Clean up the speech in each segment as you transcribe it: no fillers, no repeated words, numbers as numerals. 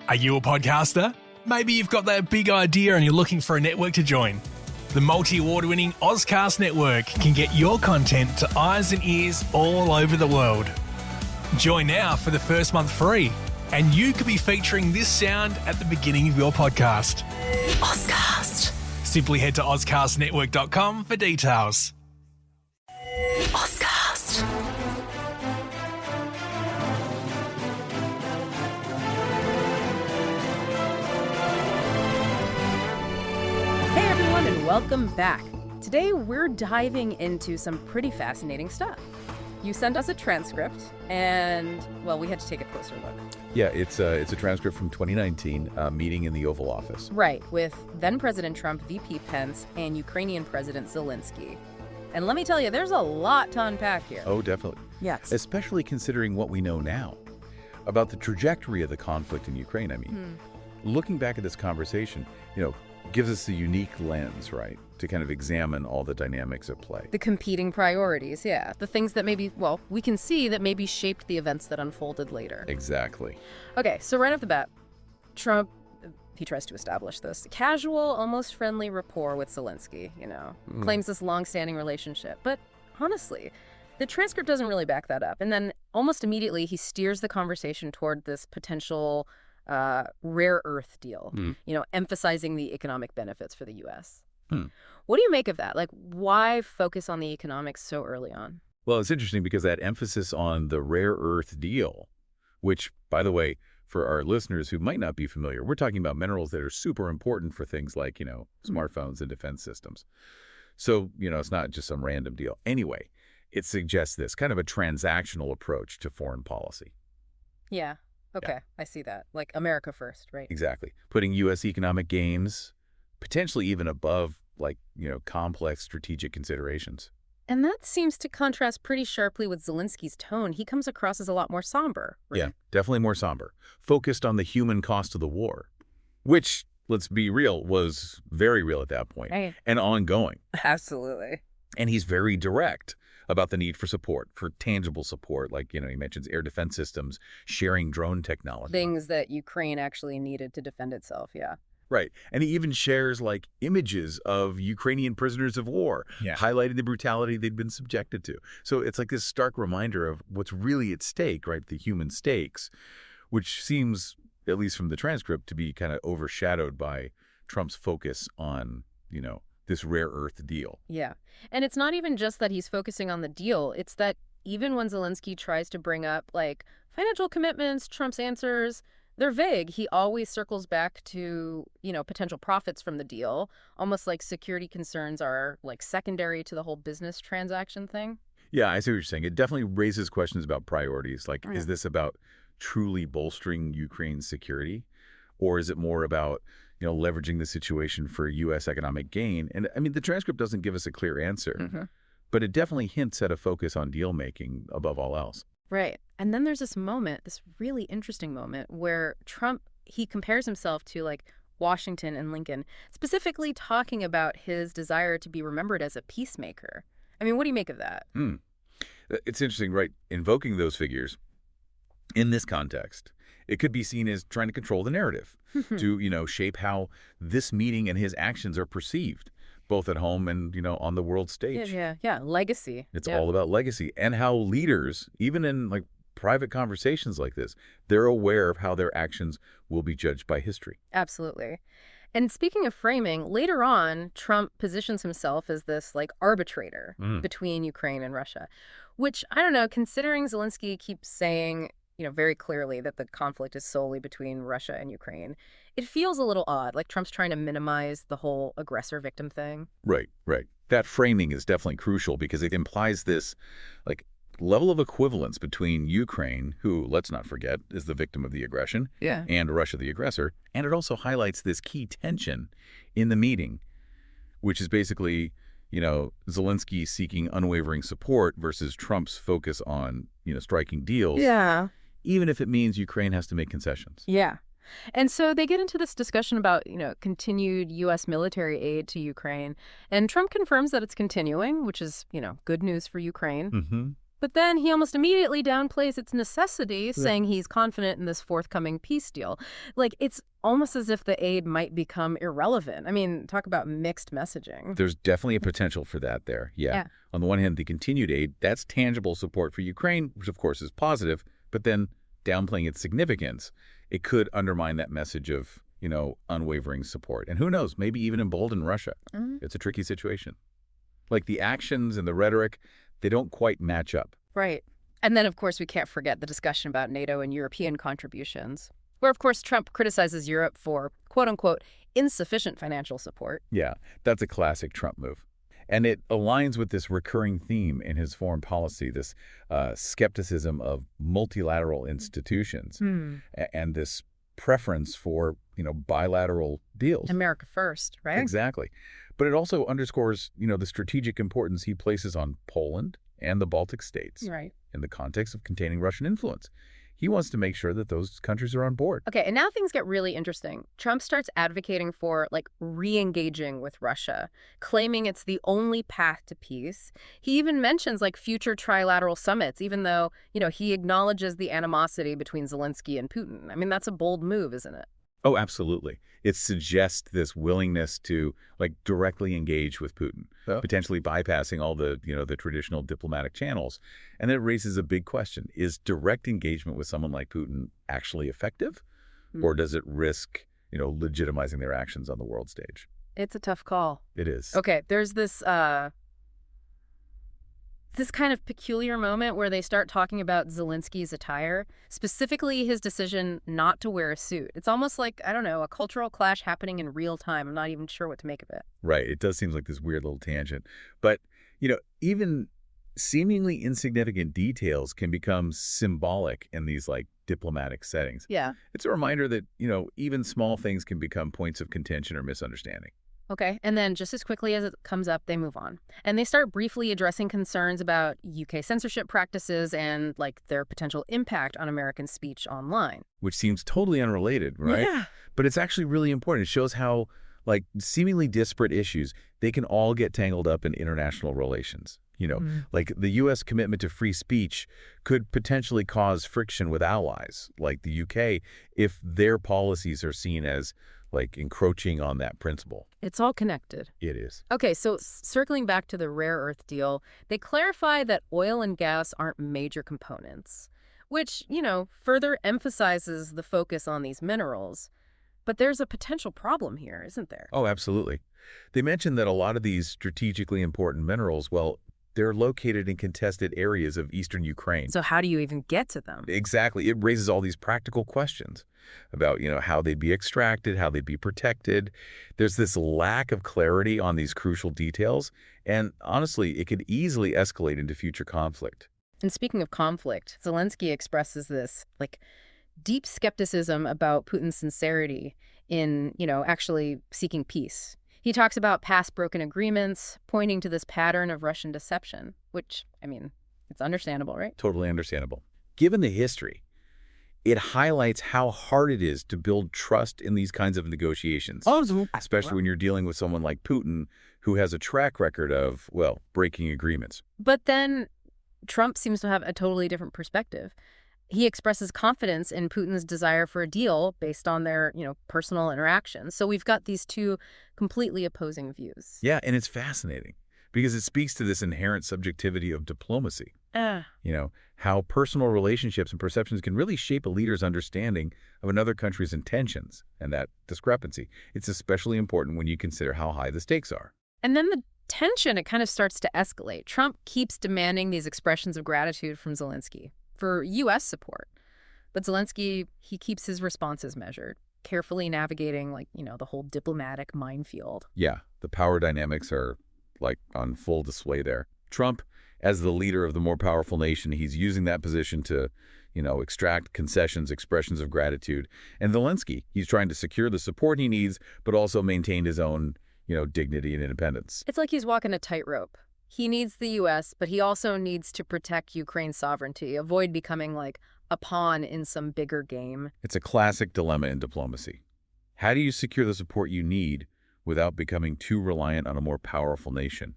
Are you a podcaster? Maybe you've got that big idea and you're looking for a network to join. The multi-award-winning Ozcast Network can get your content to eyes and ears all over the world. Join now for the first month free, and you could be featuring this sound at the beginning of your podcast. Ozcast. Simply head to ozcastnetwork.com for details. Ozcast. Hey everyone, and welcome back. Today we're diving into some pretty fascinating stuff. You sent us a transcript, and, well, we had to take a closer look. Yeah, it's a transcript from 2019, meeting in the Oval Office. Right, with then-President Trump, VP Pence, and Ukrainian President Zelenskyy. And let me tell you, there's a lot to unpack here. Oh, definitely. Yes. Especially considering what we know now about the trajectory of the conflict in Ukraine. I mean, looking back at this conversation, gives us a unique lens, right, to kind of examine all the dynamics at play. The competing priorities, yeah. The things that maybe, well, we can see that maybe shaped the events that unfolded later. Exactly. Okay, so right off the bat, Trump, he tries to establish this casual, almost friendly rapport with Zelenskyy, claims this long-standing relationship. But honestly, the transcript doesn't really back that up. And then almost immediately, he steers the conversation toward this potential rare earth deal, emphasizing the economic benefits for the U.S. What do you make of that? Like, why focus on the economics so early on? Well, it's interesting because that emphasis on the rare earth deal, which, by the way, for our listeners who might not be familiar, we're talking about minerals that are super important for things like, smartphones and defense systems. So, it's not just some random deal. Anyway, it suggests this kind of a transactional approach to foreign policy. Yeah. Okay, yeah. I see that. Like America first, right? Exactly. Putting U.S. economic gains potentially even above, complex strategic considerations. And that seems to contrast pretty sharply with Zelensky's tone. He comes across as a lot more somber, right? Yeah, definitely more somber. Focused on the human cost of the war, which, let's be real, was very real at that point, right, and ongoing. Absolutely. And he's very direct about the need for support, for tangible support, like, he mentions air defense systems, sharing drone technology. Things that Ukraine actually needed to defend itself, yeah. Right. And he even shares, images of Ukrainian prisoners of war, highlighting the brutality they'd been subjected to. So it's like this stark reminder of what's really at stake, right, the human stakes, which seems, at least from the transcript, to be kind of overshadowed by Trump's focus on, this rare earth deal. Yeah. And it's not even just that he's focusing on the deal. It's that even when Zelenskyy tries to bring up, financial commitments, Trump's answers, they're vague. He always circles back to, potential profits from the deal, almost like security concerns are, secondary to the whole business transaction thing. Yeah, I see what you're saying. It definitely raises questions about priorities. Is this about truly bolstering Ukraine's security? Or is it more about leveraging the situation for U.S. economic gain? And I mean, the transcript doesn't give us a clear answer, but it definitely hints at a focus on deal making above all else. Right. And then there's this moment, this really interesting moment, where Trump, he compares himself to Washington and Lincoln, specifically talking about his desire to be remembered as a peacemaker. I mean, what do you make of that? It's interesting, right? Invoking those figures in this context, it could be seen as trying to control the narrative, to, shape how this meeting and his actions are perceived, both at home and, on the world stage. Yeah. Legacy. It's all about legacy and how leaders, even in private conversations like this, they're aware of how their actions will be judged by history. Absolutely. And speaking of framing, later on, Trump positions himself as this arbitrator between Ukraine and Russia, which, I don't know, considering Zelenskyy keeps saying, very clearly that the conflict is solely between Russia and Ukraine, it feels a little odd, like Trump's trying to minimize the whole aggressor-victim thing. Right. That framing is definitely crucial because it implies this, level of equivalence between Ukraine, who, let's not forget, is the victim of the aggression, and Russia, the aggressor. And it also highlights this key tension in the meeting, which is basically, Zelenskyy seeking unwavering support versus Trump's focus on, striking deals. Yeah. Even if it means Ukraine has to make concessions. Yeah. And so they get into this discussion about, continued U.S. military aid to Ukraine. And Trump confirms that it's continuing, which is, good news for Ukraine. But then he almost immediately downplays its necessity, saying he's confident in this forthcoming peace deal. Like, it's almost as if the aid might become irrelevant. I mean, talk about mixed messaging. There's definitely a potential for that there, yeah. On the one hand, the continued aid, that's tangible support for Ukraine, which of course is positive, but then downplaying its significance, it could undermine that message of, unwavering support. And who knows, maybe even embolden Russia. It's a tricky situation. Like the actions and the rhetoric, they don't quite match up. Right. And then, of course, we can't forget the discussion about NATO and European contributions, where, of course, Trump criticizes Europe for, quote-unquote, insufficient financial support. Yeah, that's a classic Trump move. And it aligns with this recurring theme in his foreign policy, this skepticism of multilateral institutions and this preference for, bilateral deals. America first, right? Exactly. But it also underscores, the strategic importance he places on Poland and the Baltic states in the context of containing Russian influence. He wants to make sure that those countries are on board. Okay, and now things get really interesting. Trump starts advocating for, re-engaging with Russia, claiming it's the only path to peace. He even mentions, future trilateral summits, even though, he acknowledges the animosity between Zelenskyy and Putin. I mean, that's a bold move, isn't it? Oh, absolutely. It suggests this willingness to directly engage with Putin, potentially bypassing all the, the traditional diplomatic channels. And it raises a big question. Is direct engagement with someone like Putin actually effective? Or does it risk, legitimizing their actions on the world stage? It's a tough call. It is. Okay, there's this kind of peculiar moment where they start talking about Zelenskyy's attire, specifically his decision not to wear a suit. It's almost like, I don't know, a cultural clash happening in real time. I'm not even sure what to make of it. Right. It does seem like this weird little tangent. But, even seemingly insignificant details can become symbolic in these diplomatic settings. Yeah. It's a reminder that, even small things can become points of contention or misunderstanding. Okay, and then just as quickly as it comes up, they move on. And they start briefly addressing concerns about UK censorship practices and, their potential impact on American speech online. Which seems totally unrelated, right? Yeah. But it's actually really important. It shows how, seemingly disparate issues, they can all get tangled up in international relations. The U.S. commitment to free speech could potentially cause friction with allies, like the UK, if their policies are seen as encroaching on that principle. It's all connected. It is. Okay, so circling back to the rare earth deal, they clarify that oil and gas aren't major components, which, further emphasizes the focus on these minerals. But there's a potential problem here, isn't there? Oh, absolutely. They mentioned that a lot of these strategically important minerals, they're located in contested areas of eastern Ukraine. So how do you even get to them? Exactly. It raises all these practical questions about, how they'd be extracted, how they'd be protected. There's this lack of clarity on these crucial details. And honestly, it could easily escalate into future conflict. And speaking of conflict, Zelenskyy expresses this, deep skepticism about Putin's sincerity in, actually seeking peace. He talks about past broken agreements, pointing to this pattern of Russian deception, which, it's understandable, right? Totally understandable. Given the history, it highlights how hard it is to build trust in these kinds of negotiations, especially when you're dealing with someone like Putin, who has a track record of, breaking agreements. But then Trump seems to have a totally different perspective. He expresses confidence in Putin's desire for a deal based on their, personal interactions. So we've got these two completely opposing views. Yeah, and it's fascinating because it speaks to this inherent subjectivity of diplomacy. How personal relationships and perceptions can really shape a leader's understanding of another country's intentions and that discrepancy. It's especially important when you consider how high the stakes are. And then the tension, it kind of starts to escalate. Trump keeps demanding these expressions of gratitude from Zelenskyy for U.S. support. But Zelenskyy, he keeps his responses measured, carefully navigating, the whole diplomatic minefield. Yeah, the power dynamics are, on full display there. Trump, as the leader of the more powerful nation, he's using that position to, extract concessions, expressions of gratitude. And Zelenskyy, he's trying to secure the support he needs, but also maintain his own, dignity and independence. It's like he's walking a tightrope. He needs the U.S., but he also needs to protect Ukraine's sovereignty, avoid becoming a pawn in some bigger game. It's a classic dilemma in diplomacy. How do you secure the support you need without becoming too reliant on a more powerful nation?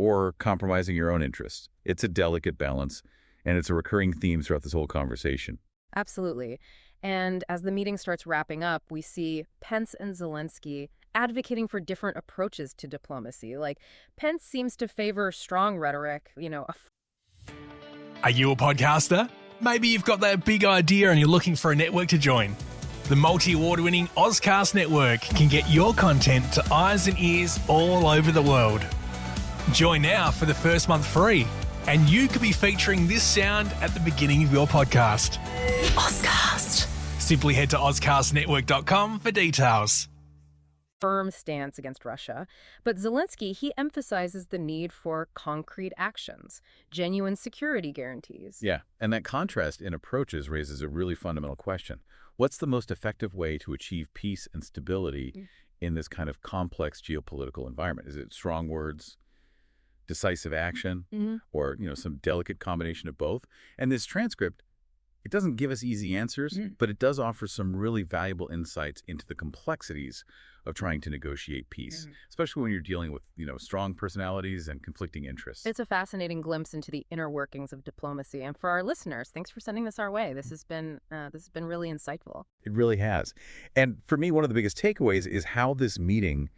or compromising your own interests. It's a delicate balance, and it's a recurring theme throughout this whole conversation. Absolutely. And as the meeting starts wrapping up, we see Pence and Zelenskyy advocating for different approaches to diplomacy. Like, Pence seems to favor strong rhetoric, Are you a podcaster? Maybe you've got that big idea and you're looking for a network to join. The multi-award-winning Ozcast Network can get your content to eyes and ears all over the world. Join now for the first month free, and you could be featuring this sound at the beginning of your podcast. Ozcast. Simply head to ozcastnetwork.com for details. Firm stance against Russia, but Zelenskyy, he emphasizes the need for concrete actions, genuine security guarantees. Yeah, and that contrast in approaches raises a really fundamental question. What's the most effective way to achieve peace and stability in this kind of complex geopolitical environment? Is it strong words, decisive action, or some delicate combination of both? And this transcript, it doesn't give us easy answers, but it does offer some really valuable insights into the complexities of trying to negotiate peace, especially when you're dealing with, strong personalities and conflicting interests. It's a fascinating glimpse into the inner workings of diplomacy. And for our listeners, thanks for sending this our way. This has been really insightful. It really has. And for me, one of the biggest takeaways is how this meeting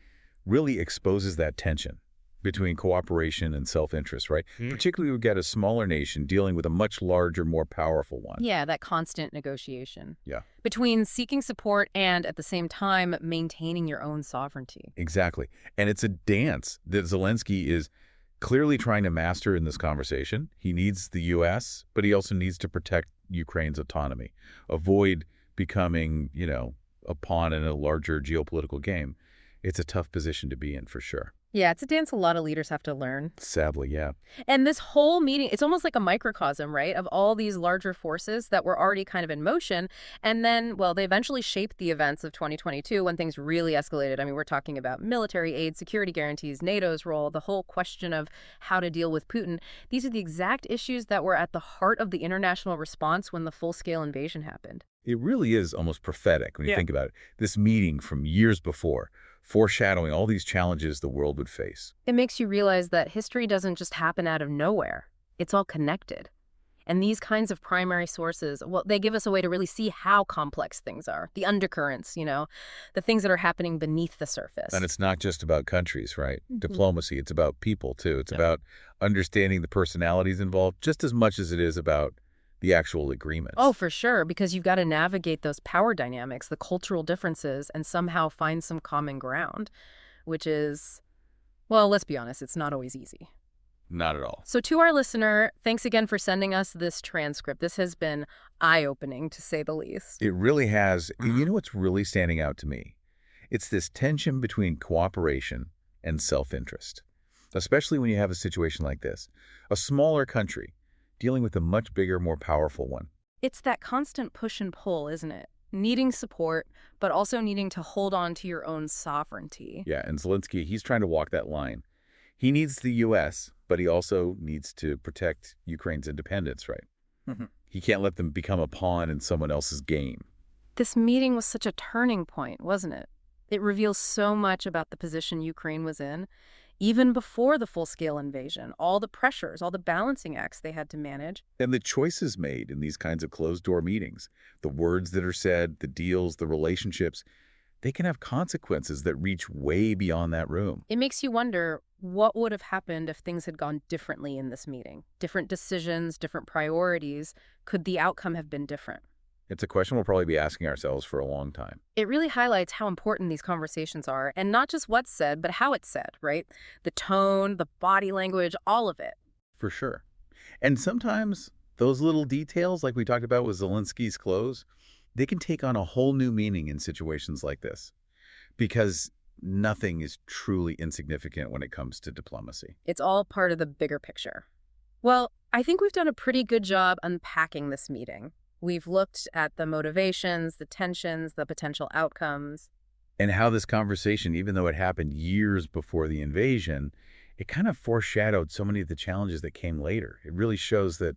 really exposes that tension between cooperation and self-interest, right? Particularly, we get a smaller nation dealing with a much larger, more powerful one. Yeah, that constant negotiation. Yeah. Between seeking support and, at the same time, maintaining your own sovereignty. Exactly. And it's a dance that Zelenskyy is clearly trying to master in this conversation. He needs the U.S., but he also needs to protect Ukraine's autonomy, avoid becoming, a pawn in a larger geopolitical game. It's a tough position to be in, for sure. Yeah, it's a dance a lot of leaders have to learn. Sadly, yeah. And this whole meeting, it's almost like a microcosm, right, of all these larger forces that were already kind of in motion. And then, well, they eventually shaped the events of 2022 when things really escalated. I mean, we're talking about military aid, security guarantees, NATO's role, the whole question of how to deal with Putin. These are the exact issues that were at the heart of the international response when the full-scale invasion happened. It really is almost prophetic when you think about it. This meeting from years before, foreshadowing all these challenges the world would face. It makes you realize that history doesn't just happen out of nowhere. It's all connected. And these kinds of primary sources, well, they give us a way to really see how complex things are, the undercurrents, the things that are happening beneath the surface. And it's not just about countries, right? Diplomacy, it's about people, too. It's about understanding the personalities involved just as much as it is about the actual agreements. Oh, for sure, because you've got to navigate those power dynamics, the cultural differences, and somehow find some common ground, which is, well, let's be honest, it's not always easy. Not at all. So to our listener, thanks again for sending us this transcript. This has been eye-opening, to say the least. It really has. You know what's really standing out to me? It's this tension between cooperation and self-interest, especially when you have a situation like this. A smaller country dealing with a much bigger, more powerful one. It's that constant push and pull, isn't it? Needing support, but also needing to hold on to your own sovereignty. Yeah, and Zelenskyy, he's trying to walk that line. He needs the U.S., but he also needs to protect Ukraine's independence, right? He can't let them become a pawn in someone else's game. This meeting was such a turning point, wasn't it? It reveals so much about the position Ukraine was in. Even before the full-scale invasion, all the pressures, all the balancing acts they had to manage. And the choices made in these kinds of closed-door meetings, the words that are said, the deals, the relationships, they can have consequences that reach way beyond that room. It makes you wonder what would have happened if things had gone differently in this meeting. Different decisions, different priorities. Could the outcome have been different? It's a question we'll probably be asking ourselves for a long time. It really highlights how important these conversations are, and not just what's said, but how it's said, right? The tone, the body language, all of it. For sure. And sometimes those little details, like we talked about with Zelenskyy's clothes, they can take on a whole new meaning in situations like this, because nothing is truly insignificant when it comes to diplomacy. It's all part of the bigger picture. Well, I think we've done a pretty good job unpacking this meeting. We've looked at the motivations, the tensions, the potential outcomes. And how this conversation, even though it happened years before the invasion, it kind of foreshadowed so many of the challenges that came later. It really shows that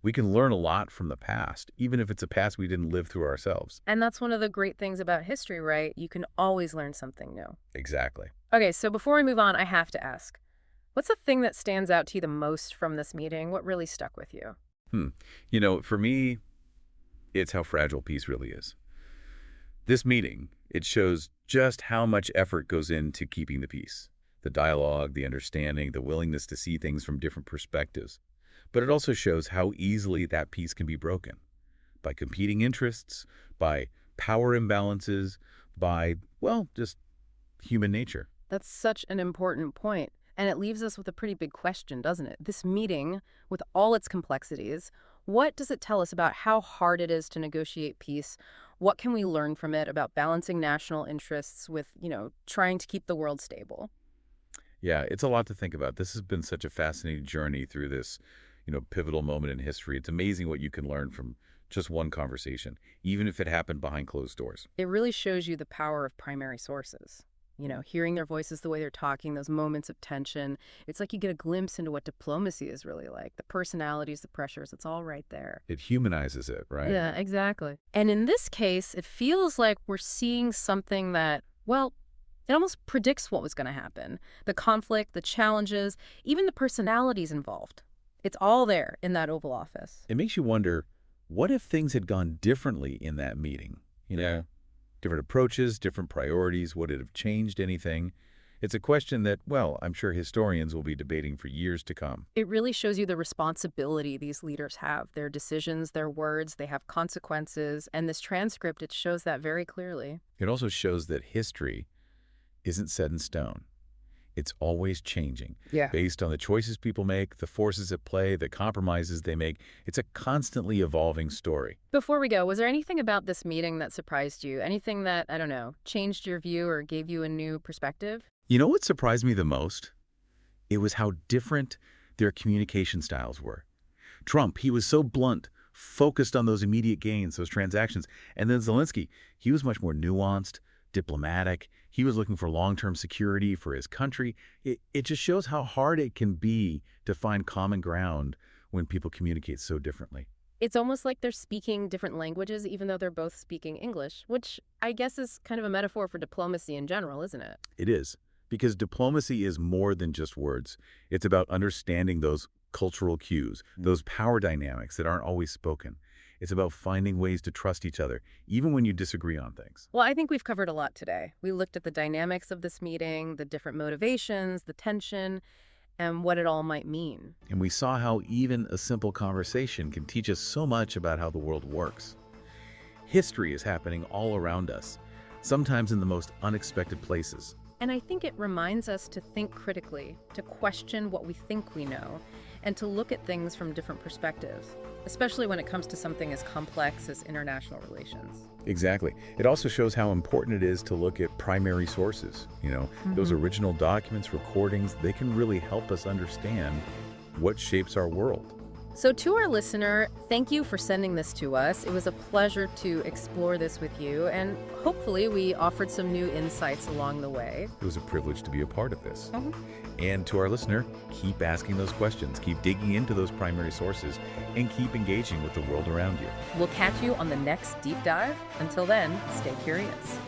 we can learn a lot from the past, even if it's a past we didn't live through ourselves. And that's one of the great things about history, right? You can always learn something new. Exactly. Okay, so before we move on, I have to ask, What's the thing that stands out to you the most from this meeting? What really stuck with you? For me, it's how fragile peace really is. This meeting, it shows just how much effort goes into keeping the peace. The dialogue, the understanding, the willingness to see things from different perspectives. But it also shows how easily that peace can be broken. By competing interests, by power imbalances, by, just human nature. That's such an important point. And it leaves us with a pretty big question, doesn't it? This meeting, with all its complexities, what does it tell us about how hard it is to negotiate peace? What can we learn from it about balancing national interests with, trying to keep the world stable? Yeah, it's a lot to think about. This has been such a fascinating journey through this, pivotal moment in history. It's amazing what you can learn from just one conversation, even if it happened behind closed doors. It really shows you the power of primary sources. Hearing their voices, the way they're talking, those moments of tension. It's like you get a glimpse into what diplomacy is really like. The personalities, the pressures, it's all right there. It humanizes it, right? Yeah, exactly. And in this case, it feels like we're seeing something that, it almost predicts what was going to happen. The conflict, the challenges, even the personalities involved. It's all there in that Oval Office. It makes you wonder, what if things had gone differently in that meeting? Different approaches, different priorities, would it have changed anything? It's a question that, I'm sure historians will be debating for years to come. It really shows you the responsibility these leaders have. Their decisions, their words, they have consequences. And this transcript, it shows that very clearly. It also shows that history isn't set in stone. It's always changing. Yeah. Based on the choices people make, the forces at play, the compromises they make. It's a constantly evolving story. Before we go, was there anything about this meeting that surprised you? Anything that, changed your view or gave you a new perspective? You know what surprised me the most? It was how different their communication styles were. Trump, he was so blunt, focused on those immediate gains, those transactions. And then Zelenskyy, he was much more nuanced, diplomatic. He was looking for long-term security for his country. It just shows how hard it can be to find common ground when people communicate so differently. It's almost like they're speaking different languages, even though they're both speaking English, which I guess is kind of a metaphor for diplomacy in general, isn't it? It is, because diplomacy is more than just words. It's about understanding those cultural cues, those power dynamics that aren't always spoken. It's about finding ways to trust each other, even when you disagree on things. Well, I think we've covered a lot today. We looked at the dynamics of this meeting, the different motivations, the tension, and what it all might mean. And we saw how even a simple conversation can teach us so much about how the world works. History is happening all around us, sometimes in the most unexpected places. And I think it reminds us to think critically, to question what we think we know, and to look at things from different perspectives, especially when it comes to something as complex as international relations. Exactly. It also shows how important it is to look at primary sources. Those original documents, recordings, they can really help us understand what shapes our world. So to our listener, thank you for sending this to us. It was a pleasure to explore this with you, and hopefully we offered some new insights along the way. It was a privilege to be a part of this. And to our listener, keep asking those questions, keep digging into those primary sources, and keep engaging with the world around you. We'll catch you on the next deep dive. Until then, stay curious.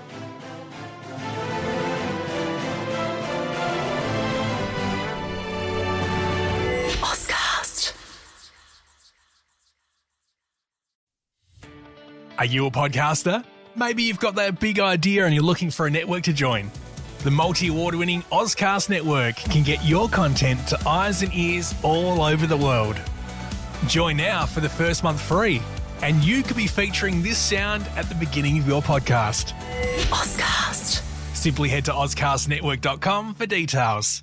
Are you a podcaster? Maybe you've got that big idea and you're looking for a network to join. The multi-award-winning Ozcast network can get your content to eyes and ears all over the world. Join now for the first month free, and you could be featuring this sound at the beginning of your podcast. Ozcast. Simply head to ozcastnetwork.com for details.